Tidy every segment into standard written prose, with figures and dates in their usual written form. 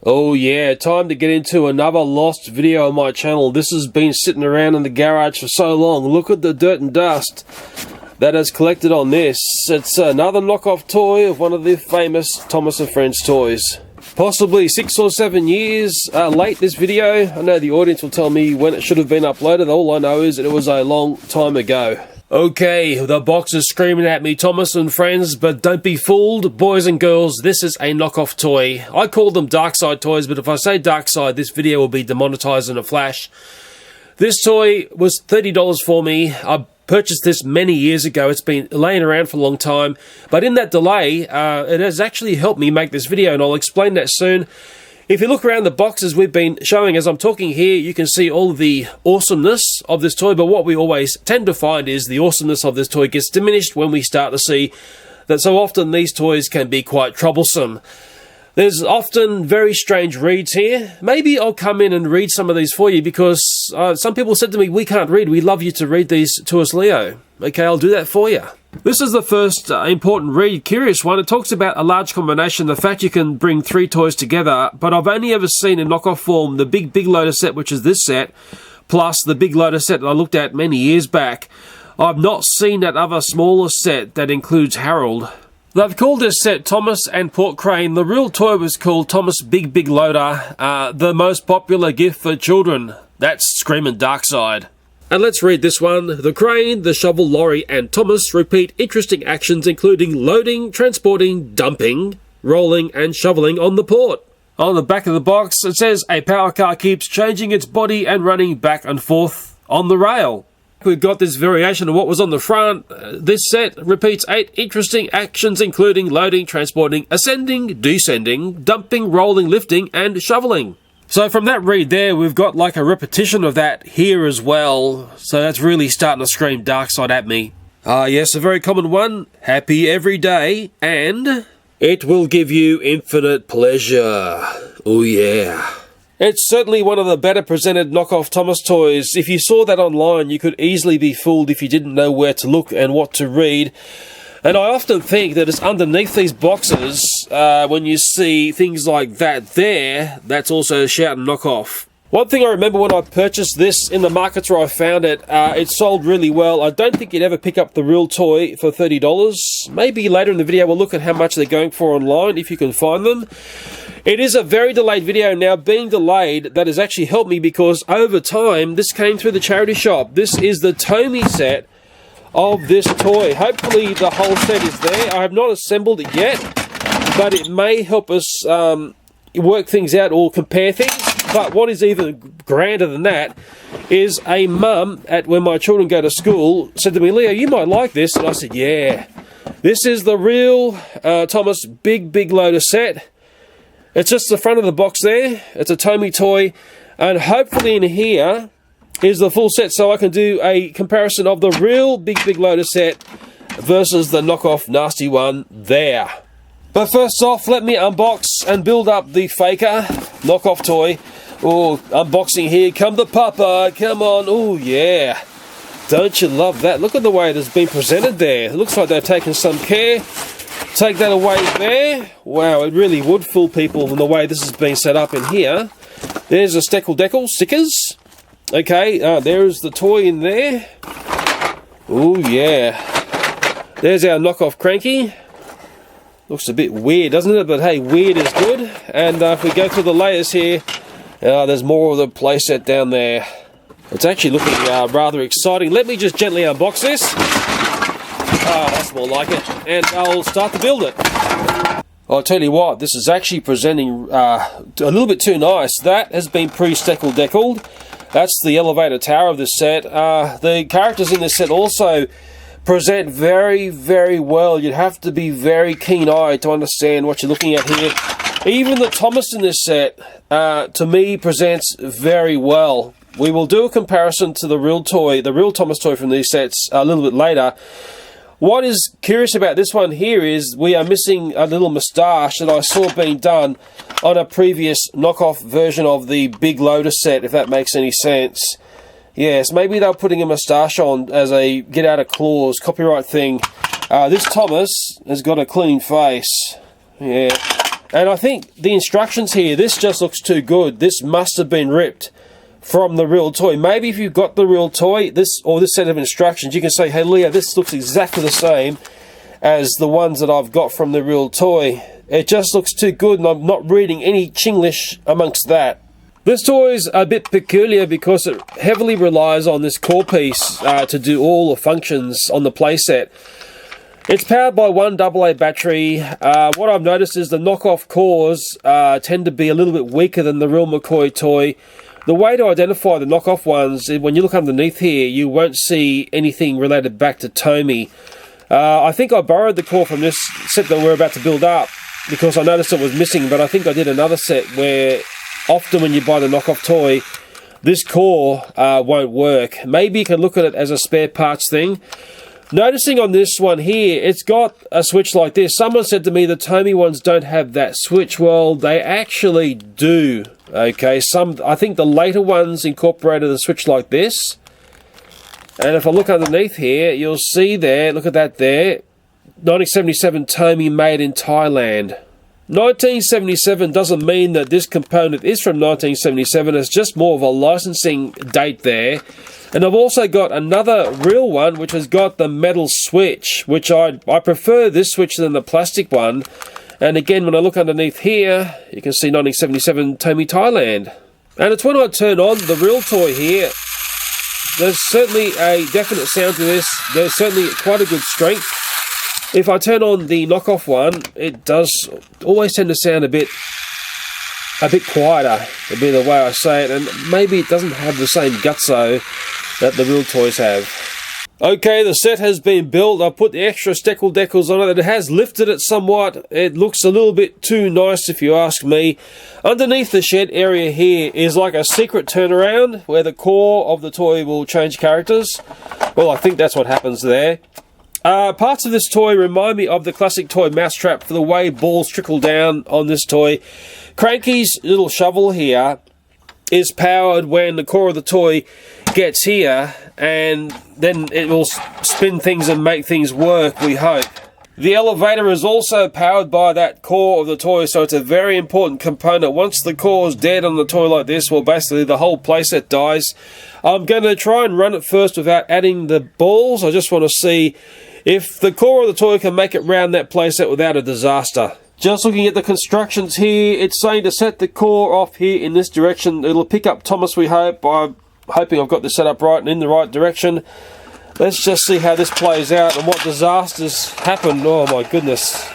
Oh yeah, time to get into another lost video on my channel. This has been sitting around in the garage for so long. Look at the dirt and dust that has collected on this. It's another knockoff toy of one of the famous Thomas & Friends toys. Possibly 6 or 7 years late, this video. I know the audience will tell me when it should have been uploaded. All I know is that it was a long time ago. Okay, the box is screaming at me, Thomas & Friends, but don't be fooled, boys and girls, this is a knockoff toy. I call them dark side toys, but if I say dark side, this video will be demonetized in a flash. This toy was $30 for me. I purchased this many years ago. It's been laying around for a long time, but in that delay, it has actually helped me make this video, and I'll explain that soon. If you look around the boxes we've been showing as I'm talking here, you can see all the awesomeness of this toy, but what we always tend to find is the awesomeness of this toy gets diminished when we start to see that so often these toys can be quite troublesome. There's often very strange reads here. Maybe I'll come in and read some of these for you because some people said to me, we can't read, we'd love you to read these to us, Leo. Okay, I'll do that for you. This is the first important read, curious one. It talks about a large combination, the fact you can bring 3 toys together, but I've only ever seen in knockoff form the big loader set, which is this set, plus the big loader set that I looked at many years back. I've not seen that other smaller set that includes Harold. They've called this set Thomas and Port Crane. The real toy was called Thomas Big Loader, the most popular gift for children. That's screaming dark side. And let's read this one. The crane, the shovel, lorry, and Thomas repeat interesting actions including loading, transporting, dumping, rolling, and shoveling on the port. On the back of the box, it says a power car keeps changing its body and running back and forth on the rail. We've got this variation of what was on the front. This set repeats 8 interesting actions including loading, transporting, ascending, descending, dumping, rolling, lifting, and shoveling. So from that read there, we've got like a repetition of that here as well. So that's really starting to scream dark side at me. Yes, a very common one. Happy every day, and it will give you infinite pleasure. Oh yeah. It's certainly one of the better presented knockoff Thomas toys. If you saw that online, you could easily be fooled if you didn't know where to look and what to read. And I often think that it's underneath these boxes, when you see things like that there, that's also shouting knockoff. One thing I remember when I purchased this in the markets where I found it, it sold really well. I don't think you'd ever pick up the real toy for $30. Maybe later in the video we'll look at how much they're going for online, if you can find them. It is a very delayed video. Now, being delayed, that has actually helped me because over time, this came through the charity shop. This is the TOMY set of this toy. Hopefully the whole set is there. I have not assembled it yet, but it may help us work things out or compare things. But what is even grander than that is a mum, when my children go to school, said to me, Leo, you might like this. And I said, yeah. This is the real Thomas big loader set. It's just the front of the box there. It's a TOMY toy. And hopefully in here is the full set, so I can do a comparison of the real big loader set versus the knockoff nasty one there. But first off, let me unbox and build up the faker knockoff toy. Oh, unboxing here. Come to Papa. Come on. Oh, yeah. Don't you love that? Look at the way it has been presented there. It looks like they've taken some care. Take that away there. Wow, it really would fool people in the way this has been set up in here. There's a Steckle stickers. Okay, there's the toy in there. Oh yeah. There's our knockoff Cranky. Looks a bit weird, doesn't it? But hey, weird is good. And if we go through the layers here, there's more of the playset down there. It's actually looking rather exciting. Let me just gently unbox this. That's more like it. And I'll start to build it. I'll tell you what, this is actually presenting a little bit too nice. That has been pre-deckled. That's the elevator tower of this set. The characters in this set also present very well. You'd have to be very keen-eyed to understand what you're looking at here. Even the Thomas in this set, to me, presents very well. We will do a comparison to the real Thomas toy from these sets a little bit later. What is curious about this one here is we are missing a little moustache that I saw being done on a previous knockoff version of the big loader set, if that makes any sense. Yes, maybe they're putting a moustache on as a get out of clause copyright thing. This Thomas has got a clean face. Yeah. And I think the instructions here, this just looks too good. This must have been ripped from the real toy. Maybe if you've got the real toy, this set of instructions, you can say, hey Leo, this looks exactly the same as the ones that I've got from the real toy. It just looks too good, and I'm not reading any Chinglish amongst that. This toy is a bit peculiar because it heavily relies on this core piece to do all the functions on the playset. It's powered by one AA battery. What I've noticed is the knockoff cores tend to be a little bit weaker than the real McCoy toy. The way to identify the knockoff ones, when you look underneath here, you won't see anything related back to TOMY. I think I borrowed the core from this set that we're about to build up because I noticed it was missing, but I think I did another set where often when you buy the knockoff toy, this core won't work. Maybe you can look at it as a spare parts thing. Noticing on this one here, it's got a switch like this. Someone said to me the TOMY ones don't have that switch. Well, they actually do. Okay, I think the later ones incorporated a switch like this. And if I look underneath here, you'll see there, look at that there, 1977 TOMY made in Thailand. 1977 doesn't mean that this component is from 1977, it's just more of a licensing date there. And I've also got another real one which has got the metal switch, which I prefer this switch than the plastic one. And again, when I look underneath here, you can see 1977 TOMY Thailand. And it's when I turn on the real toy here, there's certainly a definite sound to this. There's certainly quite a good strength. If I turn on the knockoff one, it does always tend to sound a bit quieter, would be the way I say it, and maybe it doesn't have the same gutso that the real toys have. Okay, the set has been built. I've put the extra steckle decals on it. It has lifted it somewhat. It looks a little bit too nice if you ask me. Underneath the shed area here is like a secret turnaround where the core of the toy will change characters. Well, I think that's what happens there. Parts of this toy remind me of the classic toy Mousetrap for the way balls trickle down on this toy. Cranky's little shovel here is powered when the core of the toy gets here, and then it will spin things and make things work, we hope. The elevator is also powered by that core of the toy, so it's a very important component. Once the core is dead on the toy like this, well, basically the whole playset dies. I'm going to try and run it first without adding the balls. I just want to see if the core of the toy can make it round that playset without a disaster. Just looking at the constructions here, it's saying to set the core off here in this direction. It'll pick up Thomas, we hope. I'm hoping I've got this set up right and in the right direction. Let's just see how this plays out and what disasters happen. Oh my goodness.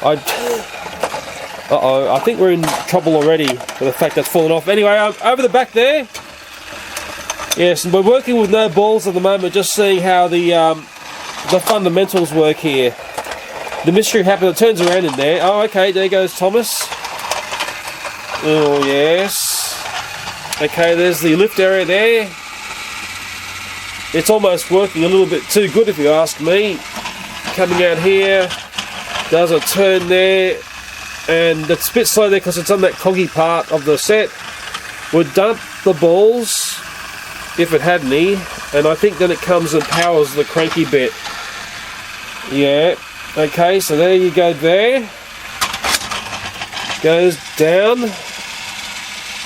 Uh-oh, I think we're in trouble already for the fact that's fallen off. Anyway, over the back there. Yes, we're working with no balls at the moment, just seeing how the fundamentals work here. The mystery happens, it turns around in there. Oh, okay, there goes Thomas. Oh, yes. Okay, there's the lift area there. It's almost working a little bit too good if you ask me. Coming out here, does a turn there, and it's a bit slow there because it's on that coggy part of the set. We'll dump the balls, if it had any, and I think then it comes and powers the cranky bit. Yeah. Okay, so there you go there. Goes down.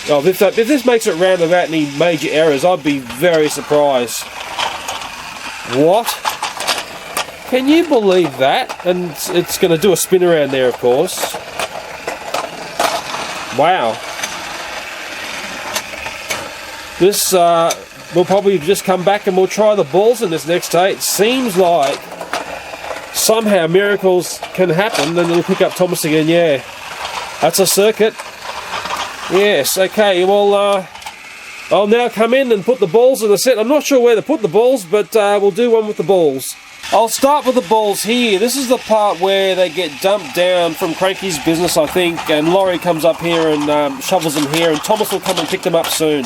Oh, if this makes it round without any major errors, I'd be very surprised. What? Can you believe that? And it's going to do a spin around there, of course. Wow. This, we'll probably just come back and we'll try the balls in this next day. It seems like somehow miracles can happen, then it'll pick up Thomas again. Yeah, that's a circuit. Yes, okay, well, I'll now come in and put the balls in the set. I'm not sure where to put the balls, but we'll do one with the balls. I'll start with the balls here. This is the part where they get dumped down from Cranky's business, I think, and Lorry comes up here and shovels them here, and Thomas will come and pick them up soon.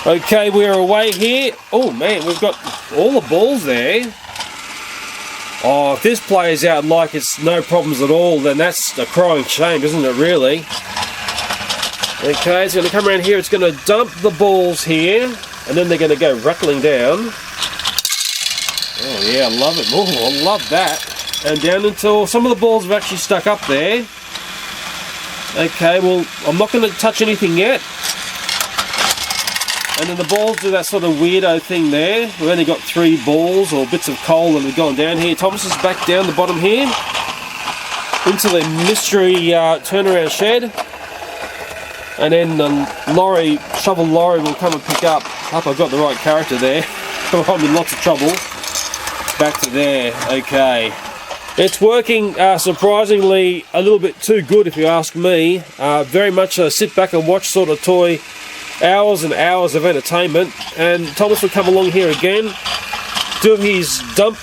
Okay, we're away here. Oh man, we've got all the balls there. Oh, if this plays out like it's no problems at all, then that's a crying shame, isn't it, really? Okay, it's going to come around here, it's going to dump the balls here, and then they're going to go rattling down. Oh yeah, I love it. Oh, I love that. And down until some of the balls have actually stuck up there. Okay, well, I'm not going to touch anything yet. And then the balls do that sort of weirdo thing there. We've only got 3 balls or bits of coal that have gone down here. Thomas is back down the bottom here into the mystery turnaround shed. And then the shovel lorry will come and pick up. I hope I've got the right character there. I'm in lots of trouble. Back to there. Okay. It's working surprisingly a little bit too good if you ask me. Very much a sit back and watch sort of toy. Hours and hours of entertainment. And Thomas will come along here again, do his dump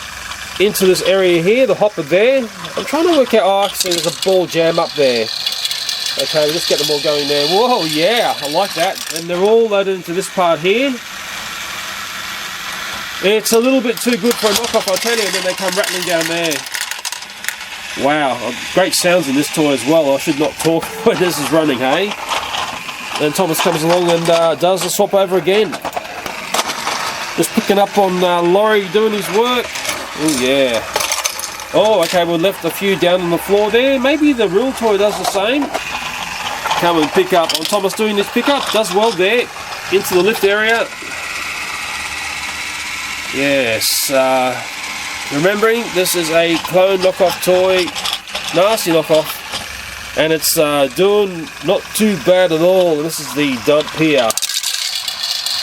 into this area here, the hopper there. I'm trying to work out, oh, I see there's a ball jam up there. Okay, we'll just get them all going there. Whoa, yeah, I like that. And they're all loaded into this part here. It's a little bit too good for a knockoff, I'll tell you, and then they come rattling down there. Wow, great sounds in this toy as well. I should not talk when this is running, hey? And Thomas comes along and does the swap over again. Just picking up on Lorry doing his work. Oh yeah. Oh, okay, we left a few down on the floor there. Maybe the real toy does the same. Come and pick up. Oh, Thomas doing this pickup. Does well there. Into the lift area. Yes. Remembering, this is a clone knockoff toy. Nasty knockoff. And it's doing not too bad at all. This is the dump here.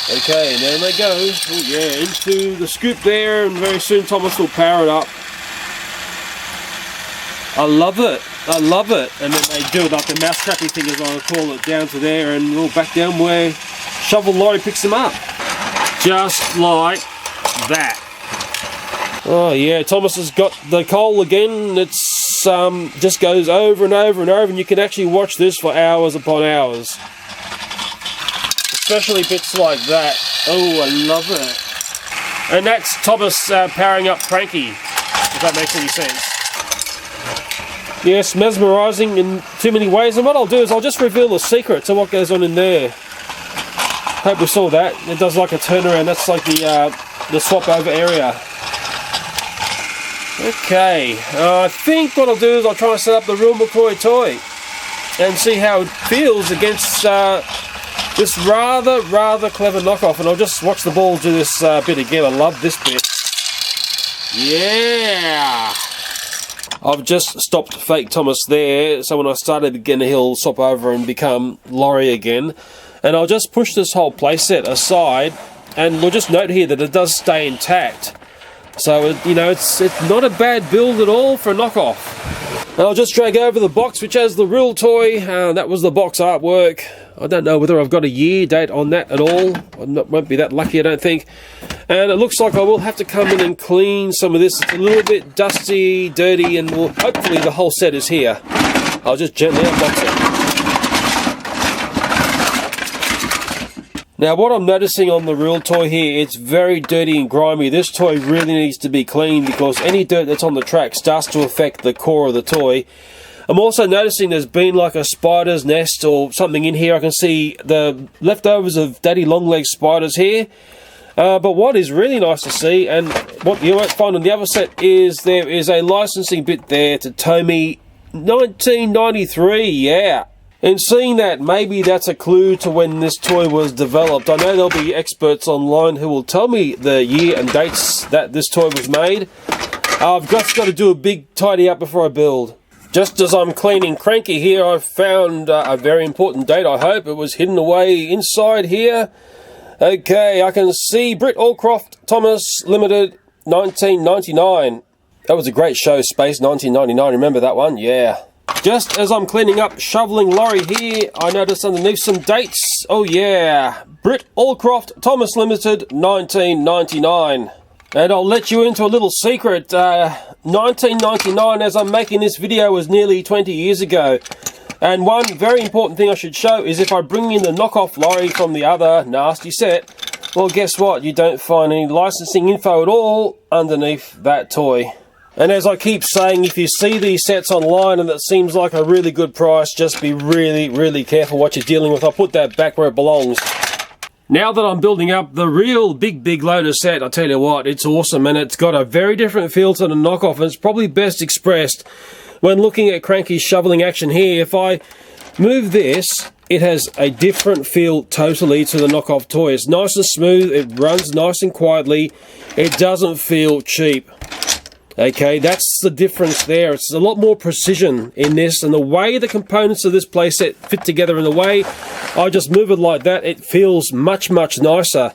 Okay, and there they go. Oh yeah, into the scoop there, and very soon Thomas will power it up. I love it. I love it. And then they do it like the mousetrappy thing, as I call it, down to there, and we'll back down where shovel lorry picks them up. Just like that. Oh yeah, Thomas has got the coal again. It's just goes over and over and over, and you can actually watch this for hours upon hours. Especially bits like that. Oh, I love it. And that's Thomas powering up Cranky, if that makes any sense. Yes, mesmerising in too many ways. And what I'll do is I'll just reveal the secret to what goes on in there. Hope we saw that. It does like a turnaround. That's like the swap over area. Okay, I think what I'll do is I'll try and set up the real McCoy toy and see how it feels against this rather clever knockoff. And I'll just watch the ball do this bit again. I love this bit. Yeah! I've just stopped fake Thomas there, so when I started again he'll swap over and become Lorry again. And I'll just push this whole playset aside, and we'll just note here that it does stay intact. So, you know, it's not a bad build at all for a knockoff. And I'll just drag over the box, which has the real toy. That was the box artwork. I don't know whether I've got a year date on that at all. I won't be that lucky, I don't think. And it looks like I will have to come in and clean some of this. It's a little bit dusty, dirty, and hopefully the whole set is here. I'll just gently unbox it. Now what I'm noticing on the real toy here, it's very dirty and grimy. This toy really needs to be cleaned because any dirt that's on the track starts to affect the core of the toy. I'm also noticing there's been like a spider's nest or something in here. I can see the leftovers of daddy longlegs spiders here. But what is really nice to see, and what you won't find on the other set, is there is a licensing bit there to TOMY 1993, yeah. And seeing that, maybe that's a clue to when this toy was developed. I know there'll be experts online who will tell me the year and dates that this toy was made. I've just got to do a big tidy up before I build. Just as I'm cleaning Cranky here, I've found a very important date, I hope. It was hidden away inside here. Okay, I can see Britt Allcroft Thomas Limited 1999. That was a great show, Space 1999. Remember that one? Yeah. Just as I'm cleaning up Shoveling Lorry here, I noticed underneath some dates. Oh yeah, Britt Allcroft Thomas Limited 1999. And I'll let you into a little secret. 1999, as I'm making this video, was nearly 20 years ago. And one very important thing I should show is if I bring in the knockoff lorry from the other nasty set, well, guess what? You don't find any licensing info at all underneath that toy. And as I keep saying, if you see these sets online and it seems like a really good price, just be really careful what you're dealing with. I'll put that back where it belongs. Now that I'm building up the real big loader set, I tell you what, it's awesome, and it's got a very different feel to the knockoff, and it's probably best expressed when looking at Cranky's shoveling action here. If I move this, it has a different feel totally to the Knockoff toy. It's nice and smooth, it runs nice and quietly, it doesn't feel cheap. Okay, that's the difference there. It's a lot more precision in this, and the way the components of this playset fit together, and the way I just move it like that, it feels much, much nicer.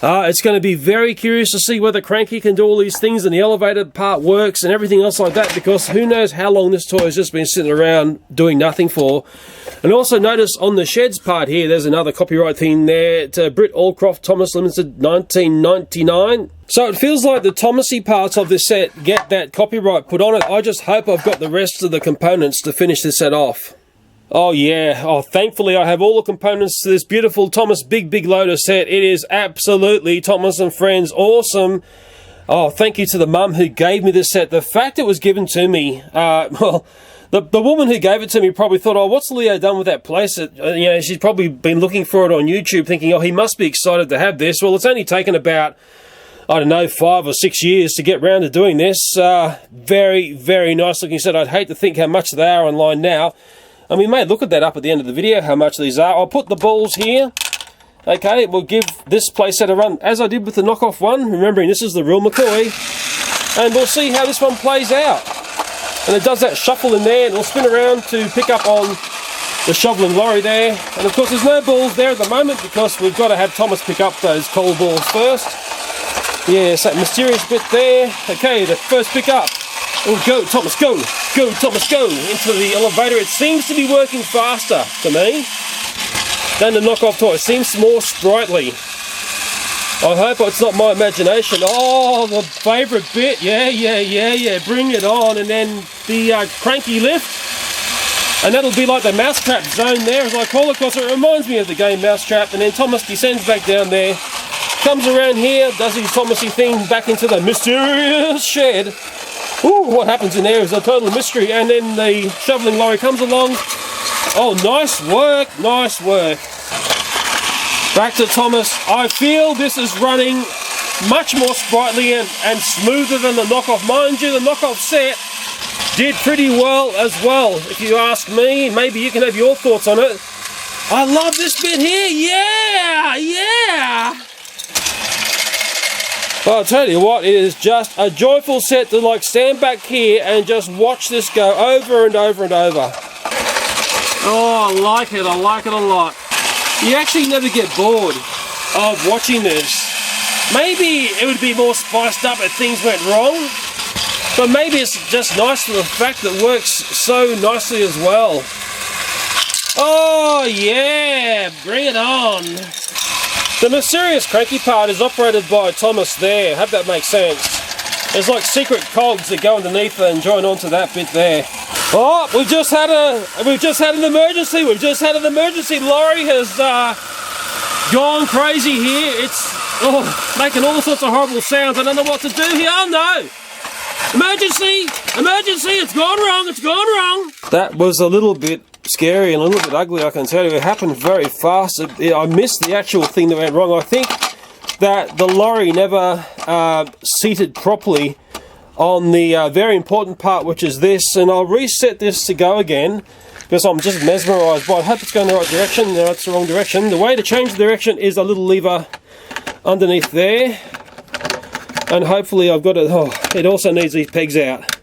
It's going to be very curious to see whether Cranky can do all these things and the elevator part works and everything else like that, because who knows how long this toy has just been sitting around doing nothing for. And also notice on the sheds part here, there's another copyright thing there. It's Brit Allcroft Thomas Limited 1999. So it feels like the Thomasy parts of this set get that copyright put on it. I just hope I've got the rest of the components to finish this set off. Oh yeah, oh thankfully I have all the components to this beautiful Thomas Big Loader set. It is absolutely Thomas and Friends awesome. Oh, thank you to the mum who gave me this set. The fact it was given to me, well, the woman who gave it to me probably thought, oh, what's Leo done with that playset? You know, she's probably been looking for it on YouTube thinking, oh, he must be excited to have this. Well, it's only taken about, I don't know, 5 or 6 years to get round to doing this. Very, very nice looking set. I'd hate to think how much they are online now. And we may look at that up at the end of the video, how much these are. I'll put the balls here. Okay, we'll give this playset a run, as I did with the Knockoff one, remembering this is the real McCoy. And we'll see how this one plays out. And it does that shuffle in there, and it'll spin around to pick up on the shovel and lorry there. And of course there's no balls there at the moment, because we've got to have Thomas pick up those cold balls first. Yes, that mysterious bit there. Okay, the first pick up. Oh, go, Thomas, go! Go, Thomas, go! Into the elevator. It seems to be working faster to me than the Knockoff toy. It seems more sprightly. I hope it's not my imagination. Oh, the favourite bit. Yeah. Bring it on. And then the cranky lift. And that'll be like the mousetrap zone there, as I call it, because it reminds me of the game Mousetrap. And then Thomas descends back down there. Comes around here, does his Thomasy thing back into the mysterious shed. Ooh, what happens in there is a total mystery. And then the shoveling lorry comes along. Oh, nice work, nice work. Back to Thomas. I feel this is running much more sprightly and smoother than the Knockoff. Mind you, the Knockoff set did pretty well as well, if you ask me. Maybe you can have your thoughts on it. I love this bit here. Yeah. Well, I'll tell you what, it is just a joyful set to like stand back here and just watch this go over and over and over. Oh, I like it a lot. You actually never get bored of watching this. Maybe it would be more spiced up if things went wrong, but maybe it's just nice for the fact that it works so nicely as well. Oh yeah, bring it on. The mysterious cranky part is operated by Thomas there. I hope that makes sense. There's like secret cogs that go underneath and join onto that bit there. Oh, we've just had an emergency. Lorry has gone crazy here. It's making all sorts of horrible sounds. I don't know what to do here. Oh no! Emergency! It's gone wrong. That was a little bit scary and a little bit ugly, I can tell you. It happened very fast. I missed the actual thing that went wrong. I think that the lorry never seated properly on the very important part, which is this, and I'll reset this to go again because I'm just mesmerised by it. I hope it's going the right direction. No, it's the wrong direction. The way to change the direction is a little lever underneath there, and hopefully I've got it. Oh, it also needs these pegs out.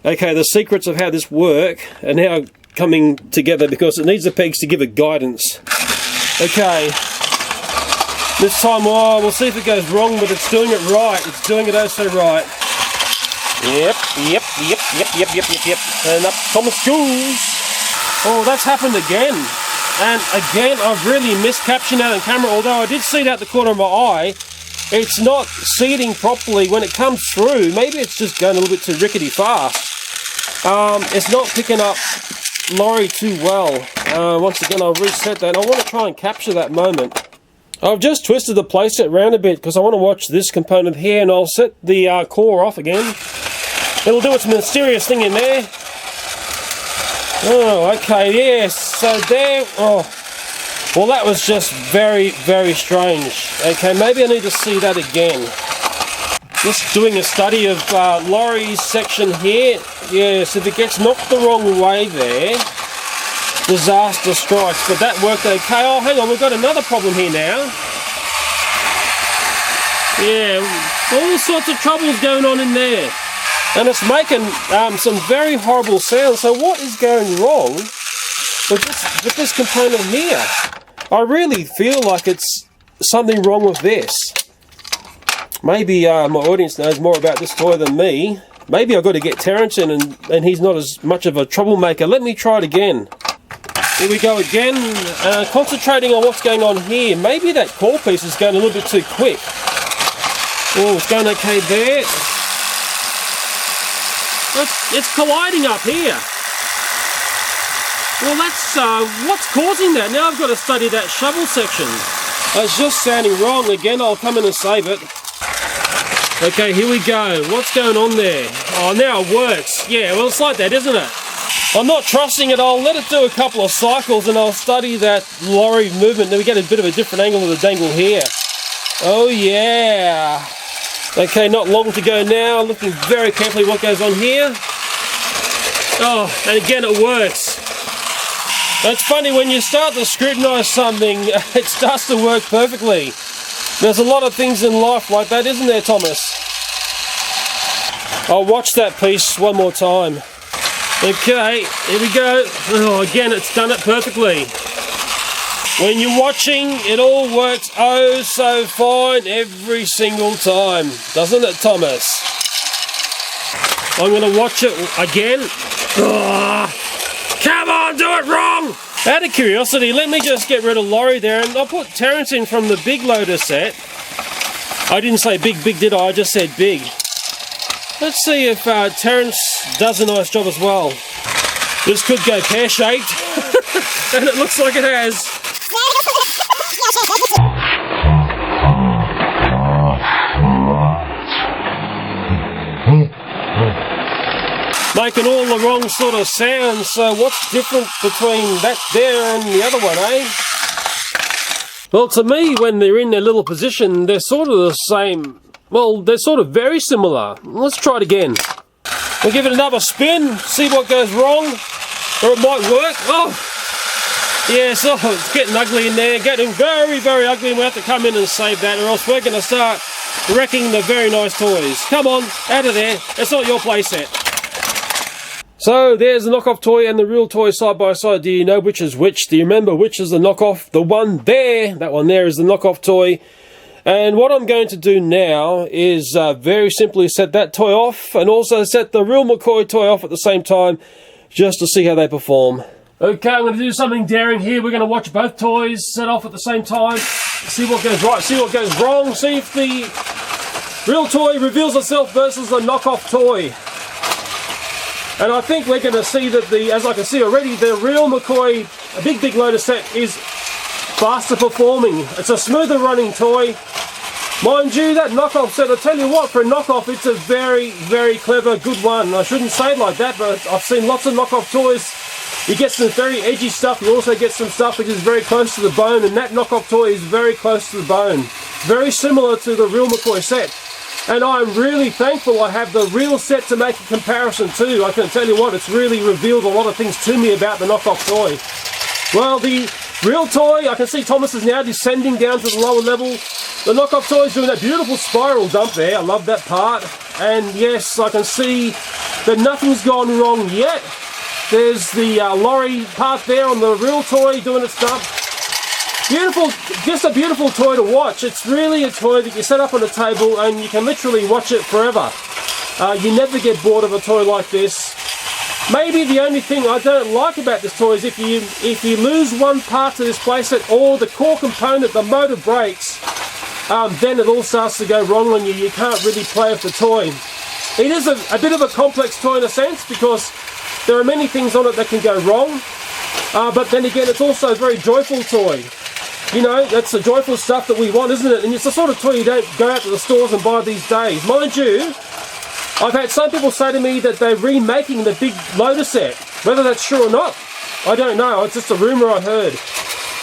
Okay, the secrets of how this work are now coming together because it needs the pegs to give it guidance. Okay, this time we'll see if it goes wrong, but it's doing it right. It's doing it oh so right. Yep. And up Thomas goes. Oh, that's happened again. And again, I've really missed capturing that on camera, although I did see it out the corner of my eye. It's not seating properly when it comes through. Maybe it's just going a little bit too rickety fast. It's not picking up lorry too well. Once again, I'll reset that. I want to try and capture that moment. I've just twisted the playset around a bit because I want to watch this component here, and I'll set the core off again. It'll do its mysterious thing in there. Oh, okay, yes. So there. Oh, well, that was just very, very strange. Okay, maybe I need to see that again. Just doing a study of lorry's section here. Yes, if it gets knocked the wrong way there, disaster strikes, but that worked okay. Oh, hang on, we've got another problem here now. Yeah, all sorts of troubles going on in there. And it's making some very horrible sounds. So what is going wrong with this component here? I really feel like it's something wrong with this. Maybe my audience knows more about this toy than me. Maybe I've got to get Terrence in and he's not as much of a troublemaker. Let me try it again. Here we go again. Concentrating on what's going on here. Maybe that core piece is going a little bit too quick. Oh, it's going okay there. It's colliding up here. Well, that's what's causing that. Now I've got to study that shovel section. It's just sounding wrong again. I'll come in and save it. Okay, here we go. What's going on there? Oh, now it works. Yeah, well, it's like that, isn't it? I'm not trusting it. I'll let it do a couple of cycles and I'll study that lorry movement. Then we get a bit of a different angle of the dangle here. Oh, yeah. Okay, not long to go now. Looking very carefully what goes on here. Oh, and again it works. It's funny, when you start to scrutinize something, it starts to work perfectly. There's a lot of things in life like that, isn't there, Thomas? I'll watch that piece one more time. Okay, here we go. Oh, again, it's done it perfectly. When you're watching, it all works oh so fine every single time. Doesn't it, Thomas? I'm going to watch it again. Oh, come on, do it wrong! Out of curiosity, let me just get rid of Lorry there, and I'll put Terrence in from the big loader set. I didn't say big, did I? I just said big. Let's see if Terrence does a nice job as well. This could go pear-shaped, and it looks like it has. Making all the wrong sort of sounds, so what's different between that there and the other one, eh? Well, to me, when they're in their little position, they're sort of the same. Well, they're sort of very similar. Let's try it again. We'll give it another spin, see what goes wrong, or it might work. Oh! Yeah, so it's getting ugly in there, getting very, very ugly, and we'll have to come in and save that, or else we're going to start wrecking the very nice toys. Come on, out of there. It's not your playset. So, there's the knockoff toy and the real toy side by side. Do you know which is which? Do you remember which is the knockoff? The one there, that one there is the knockoff toy. And what I'm going to do now is very simply set that toy off and also set the real McCoy toy off at the same time, just to see how they perform. Okay, I'm going to do something daring here. We're going to watch both toys set off at the same time, see what goes right, see what goes wrong, see if the real toy reveals itself versus the knockoff toy. And I think we're going to see that as I can see already, the real McCoy, a big loader set, is faster performing. It's a smoother running toy. Mind you, that knockoff set, I tell you what, for a knockoff, it's a very, very clever, good one. I shouldn't say it like that, but I've seen lots of knockoff toys. You get some very edgy stuff, you also get some stuff which is very close to the bone, and that knockoff toy is very close to the bone. Very similar to the real McCoy set. And I'm really thankful I have the real set to make a comparison to. I can tell you what, it's really revealed a lot of things to me about the knockoff toy. Well, the real toy, I can see Thomas is now descending down to the lower level. The knockoff toy is doing that beautiful spiral dump there. I love that part. And yes, I can see that nothing's gone wrong yet. There's the lorry part there on the real toy doing its dump. Beautiful, just a beautiful toy to watch. It's really a toy that you set up on a table and you can literally watch it forever. You never get bored of a toy like this. Maybe the only thing I don't like about this toy is if you lose one part to this playset or the core component, the motor breaks, then it all starts to go wrong on you. You can't really play with the toy. It is a bit of a complex toy in a sense because there are many things on it that can go wrong. But then again, it's also a very joyful toy. You know, that's the joyful stuff that we want, isn't it? And it's the sort of toy you don't go out to the stores and buy these days. Mind you, I've had some people say to me that they're remaking the big loader set. Whether that's true or not, I don't know. It's just a rumour I heard.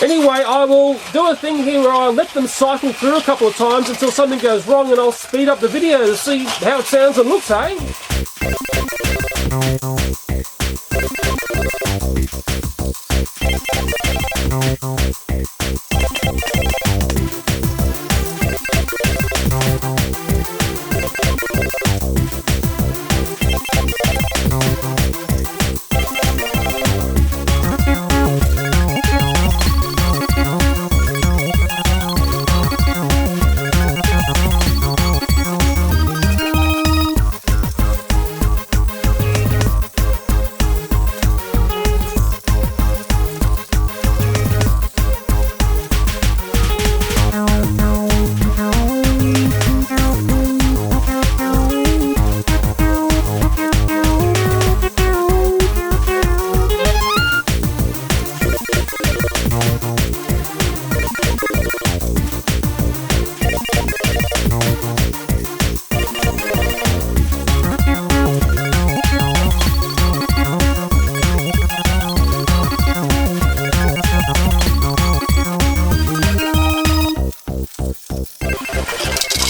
Anyway, I will do a thing here where I'll let them cycle through a couple of times until something goes wrong, and I'll speed up the video to see how it sounds and looks, eh?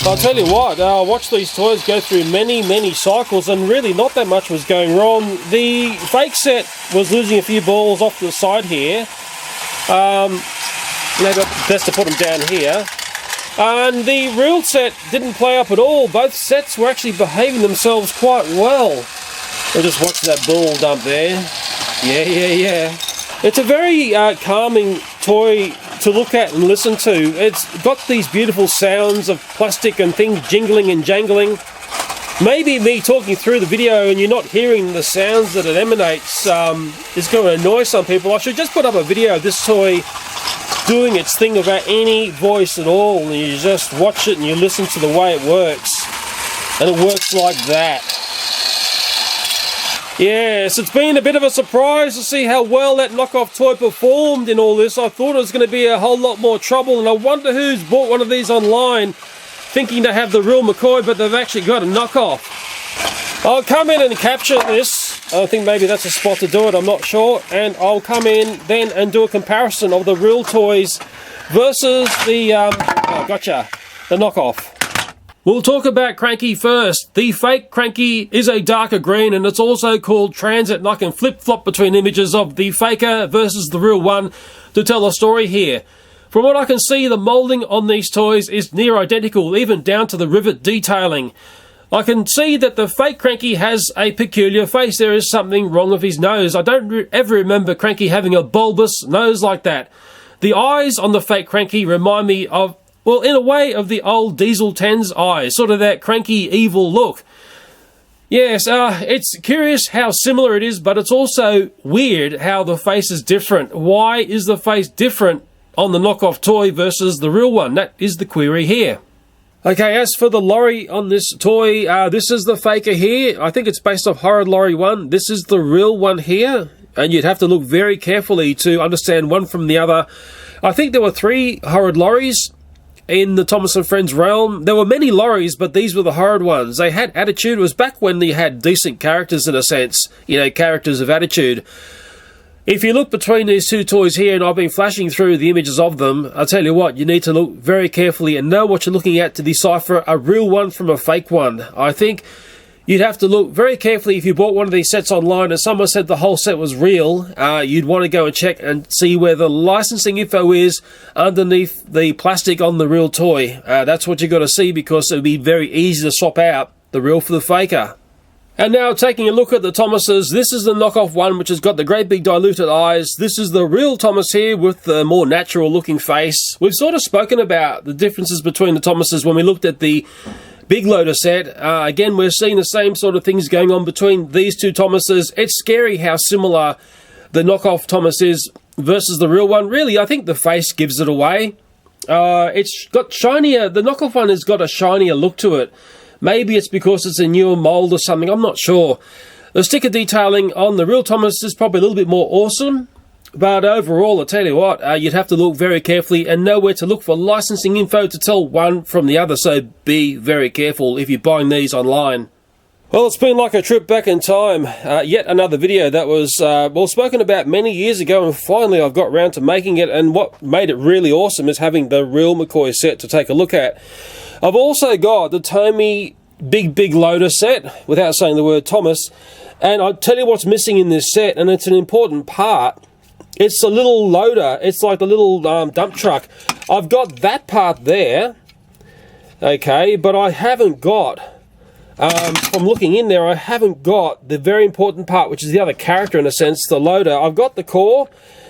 I'll tell you what, I watched these toys go through many cycles, and really not that much was going wrong. The fake set was losing a few balls off to the side here. Maybe best to put them down here. And the real set didn't play up at all. Both sets were actually behaving themselves quite well. We'll just watch that ball dump there. Yeah. It's a very calming toy to look at and listen to. It's got these beautiful sounds of plastic and things jingling and jangling. Maybe me talking through the video and you're not hearing the sounds that it emanates is going to annoy some people. I should just put up a video of this toy doing its thing without any voice at all, and you just watch it and you listen to the way it works. And it works like that. Yes, it's been a bit of a surprise to see how well that knockoff toy performed in all this. I thought it was going to be a whole lot more trouble, and I wonder who's bought one of these online thinking to have the real McCoy, but they've actually got a knockoff. I'll come in and capture this. I think maybe that's a spot to do it, I'm not sure. And I'll come in then and do a comparison of the real toys versus the, the knockoff. We'll talk about Cranky first. The fake Cranky is a darker green, and it's also called Transit, and I can flip-flop between images of the faker versus the real one to tell a story here. From what I can see, the moulding on these toys is near identical, even down to the rivet detailing. I can see that the fake Cranky has a peculiar face. There is something wrong with his nose. I don't ever remember Cranky having a bulbous nose like that. The eyes on the fake Cranky remind me of, well, in a way, of the old Diesel 10's eyes, sort of that cranky, evil look. Yes, it's curious how similar it is, but it's also weird how the face is different. Why is the face different on the knockoff toy versus the real one? That is the query here. Okay, as for the lorry on this toy, this is the faker here. I think it's based off Horrid Lorry 1. This is the real one here, and you'd have to look very carefully to understand one from the other. I think there were 3 Horrid Lorries in the Thomas & Friends realm. There were many lorries, but these were the horrid ones. They had attitude. It was back when they had decent characters in a sense, you know, characters of attitude. If you look between these two toys here, and I've been flashing through the images of them, I'll tell you what, you need to look very carefully and know what you're looking at to decipher a real one from a fake one. I think you'd have to look very carefully if you bought one of these sets online and someone said the whole set was real. You'd want to go and check and see where the licensing info is underneath the plastic on the real toy. That's what you've got to see, because it would be very easy to swap out the real for the faker. And now, taking a look at the Thomases, this is the knockoff one, which has got the great big diluted eyes. This is the real Thomas here with the more natural looking face. We've sort of spoken about the differences between the Thomases when we looked at the big loader set. Again, we're seeing the same sort of things going on between these two Thomases. It's scary how similar the knockoff Thomas is versus the real one. Really, I think the face gives it away. It's got shinier, the knockoff one has got a shinier look to it. Maybe it's because it's a newer mould or something, I'm not sure. The sticker detailing on the real Thomas is probably a little bit more awesome, but overall, I tell you what, you'd have to look very carefully and know where to look for licensing info to tell one from the other, so be very careful if you're buying these online. Well, it's been like a trip back in time. Yet another video that was, well, spoken about many years ago, and finally I've got round to making it, and what made it really awesome is having the real McCoy set to take a look at. I've also got the TOMY big loader set, without saying the word Thomas, and I'll tell you what's missing in this set, and it's an important part. It's the little loader. It's like the little dump truck. I've got that part there, okay, but I haven't got, from looking in there, I haven't got the very important part, which is the other character in a sense, the loader. I've got the core,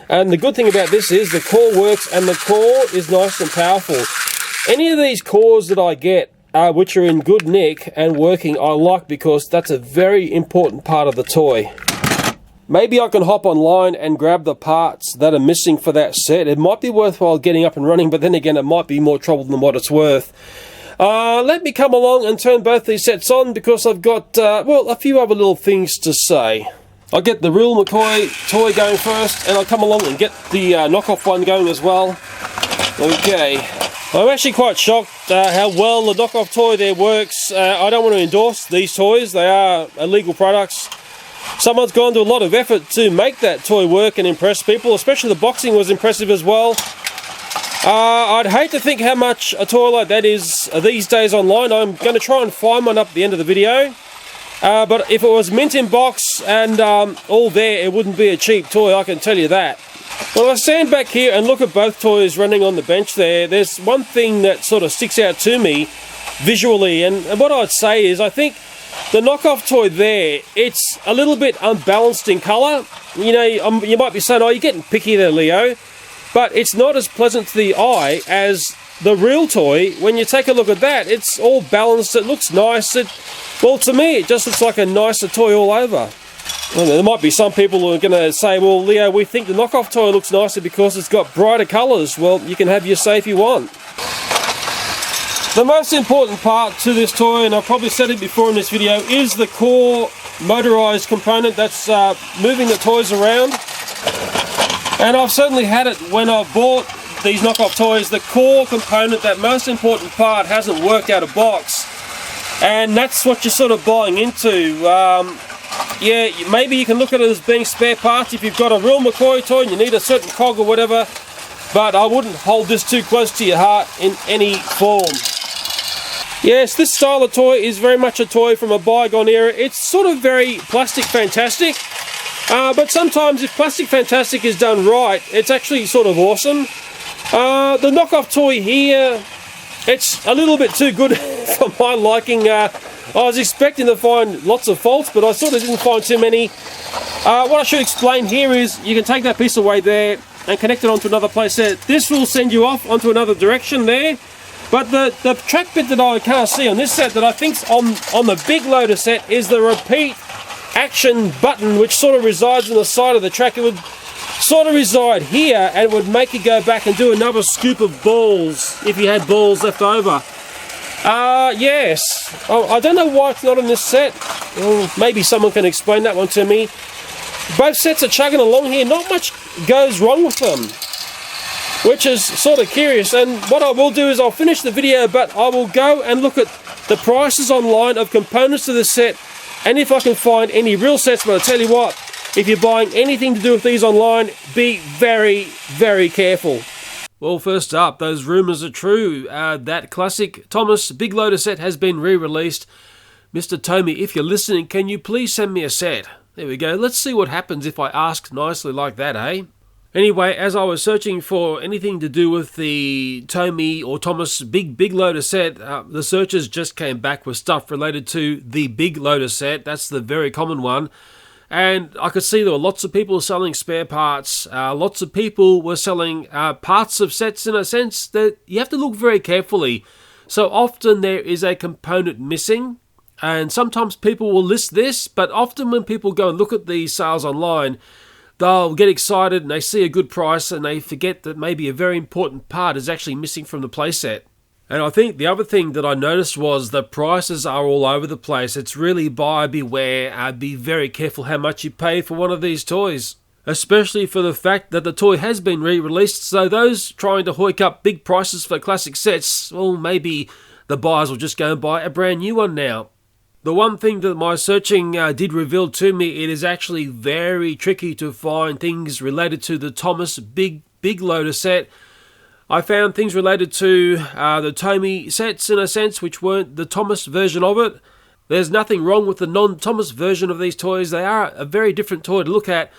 and the good thing about this is the core works, and the core is nice and powerful. Any of these cores that I get, which are in good nick and working, I like, because that's a very important part of the toy. Maybe I can hop online and grab the parts that are missing for that set. It might be worthwhile getting up and running, but then again, it might be more trouble than what it's worth. Let me come along and turn both these sets on, because I've got, well, a few other little things to say. I'll get the real McCoy toy going first, and I'll come along and get the knockoff one going as well. Okay. I'm actually quite shocked how well the knockoff toy there works. I don't want to endorse these toys. They are illegal products. Someone's gone to a lot of effort to make that toy work and impress people, especially the boxing was impressive as well. I'd hate to think how much a toy like that is these days online. I'm going to try and find one up at the end of the video. But if it was mint in box and all there, it wouldn't be a cheap toy, I can tell you that. Well, I stand back here and look at both toys running on the bench there. There's one thing that sort of sticks out to me visually, and what I'd say is I think the knockoff toy there, it's a little bit unbalanced in colour. You know, you might be saying, oh, you're getting picky there, Leo. But it's not as pleasant to the eye as the real toy. When you take a look at that, it's all balanced, it looks nice. Well, to me, it just looks like a nicer toy all over. Well, there might be some people who are going to say, well, Leo, we think the knockoff toy looks nicer because it's got brighter colours. Well, you can have your say if you want. The most important part to this toy, and I've probably said it before in this video, is the core motorised component that's moving the toys around. And I've certainly had it when I bought these knockoff toys. The core component, that most important part, hasn't worked out of box. And that's what you're sort of buying into. Yeah, maybe you can look at it as being spare parts if you've got a real McCoy toy and you need a certain cog or whatever. But I wouldn't hold this too close to your heart in any form. Yes, this style of toy is very much a toy from a bygone era. It's sort of very plastic fantastic. But sometimes if plastic fantastic is done right, it's actually sort of awesome. The knockoff toy here, it's a little bit too good for my liking. I was expecting to find lots of faults, but I sort of didn't find too many. What I should explain here is you can take that piece away there and connect it onto another playset. This will send you off onto another direction there. But the track bit that I can't see on this set that I think's on the big loader set is the repeat action button, which sort of resides on the side of the track. It would sort of reside here and it would make you go back and do another scoop of balls if you had balls left over. Yes. Oh, I don't know why it's not on this set. Oh, maybe someone can explain that one to me. Both sets are chugging along here. Not much goes wrong with them, which is sort of curious. And what I will do is I'll finish the video, but I will go and look at the prices online of components to the set, and if I can find any real sets. But I'll tell you what, if you're buying anything to do with these online, be very, very careful. Well, first up, those rumours are true. That classic Thomas big loader set has been re-released. Mr. Tomy, if you're listening, can you please send me a set? There we go. Let's see what happens if I ask nicely like that, eh? Anyway, as I was searching for anything to do with the Tomy or Thomas big loader set, the searches just came back with stuff related to the big loader set. That's the very common one. And I could see there were lots of people selling spare parts. Lots of people were selling parts of sets in a sense that you have to look very carefully. So often there is a component missing. And sometimes people will list this, but often when people go and look at these sales online, they'll get excited and they see a good price and they forget that maybe a very important part is actually missing from the playset. And I think the other thing that I noticed was the prices are all over the place. It's really buyer beware. Be very careful how much you pay for one of these toys, especially for the fact that the toy has been re-released. So those trying to hoik up big prices for classic sets, well, maybe the buyers will just go and buy a brand new one now. The one thing that my searching did reveal to me, it is actually very tricky to find things related to the Thomas big loader set. I found things related to the Tomy sets in a sense, which weren't the Thomas version of it. There's nothing wrong with the non-Thomas version of these toys. They are a very different toy to look at.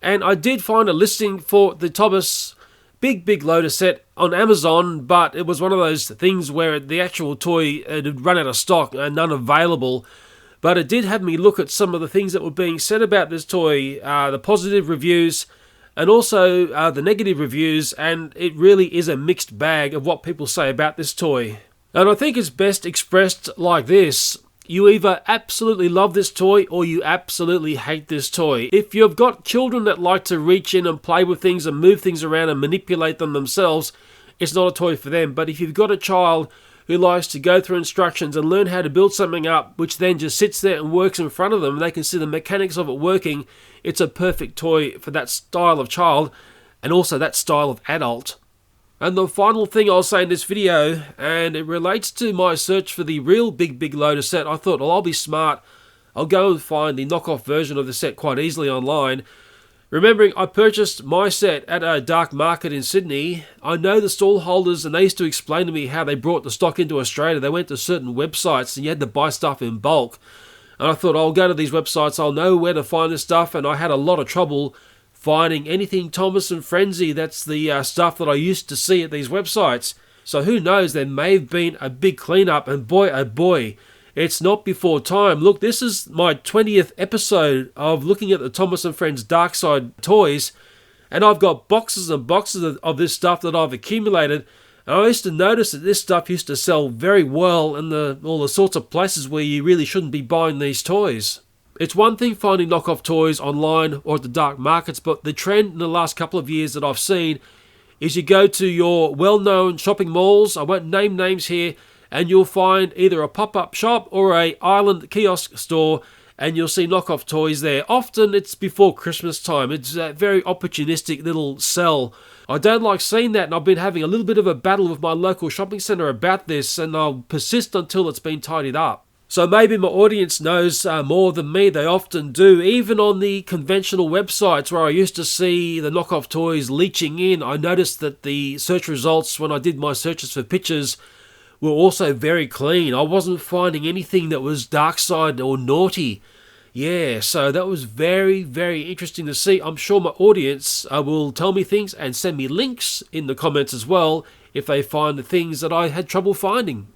And I did find a listing for the Thomas big loader set on Amazon, but it was one of those things where the actual toy had run out of stock and none available. But it did have me look at some of the things that were being said about this toy, the positive reviews and also the negative reviews, and it really is a mixed bag of what people say about this toy. And I think it's best expressed like this. You either absolutely love this toy or you absolutely hate this toy. If you've got children that like to reach in and play with things and move things around and manipulate them themselves, it's not a toy for them. But if you've got a child who likes to go through instructions and learn how to build something up, which then just sits there and works in front of them, and they can see the mechanics of it working, it's a perfect toy for that style of child and also that style of adult. And the final thing I'll say in this video, and it relates to my search for the real big loader set, I thought, well, I'll be smart. I'll go and find the knockoff version of the set quite easily online. Remembering I purchased my set at a dark market in Sydney, I know the stall holders and they used to explain to me how they brought the stock into Australia. They went to certain websites and you had to buy stuff in bulk. And I thought, I'll go to these websites, I'll know where to find this stuff, and I had a lot of trouble finding anything Thomas and Frenzy. That's the stuff that I used to see at these websites. So who knows, there may have been a big cleanup, and boy oh boy, it's not before time. Look, this is my 20th episode of looking at the Thomas and Friends Dark Side toys, and I've got boxes and boxes of this stuff that I've accumulated. And I used to notice that this stuff used to sell very well in all the sorts of places where you really shouldn't be buying these toys. It's one thing finding knockoff toys online or at the dark markets, but the trend in the last couple of years that I've seen is you go to your well-known shopping malls, I won't name names here, and you'll find either a pop-up shop or a island kiosk store, and you'll see knockoff toys there. Often it's before Christmas time. It's a very opportunistic little sell. I don't like seeing that, and I've been having a little bit of a battle with my local shopping centre about this, and I'll persist until it's been tidied up. So maybe my audience knows more than me. They often do. Even on the conventional websites where I used to see the knockoff toys leeching in, I noticed that the search results when I did my searches for pictures were also very clean. I wasn't finding anything that was dark side or naughty. Yeah, so that was very, very interesting to see. I'm sure my audience will tell me things and send me links in the comments as well if they find the things that I had trouble finding.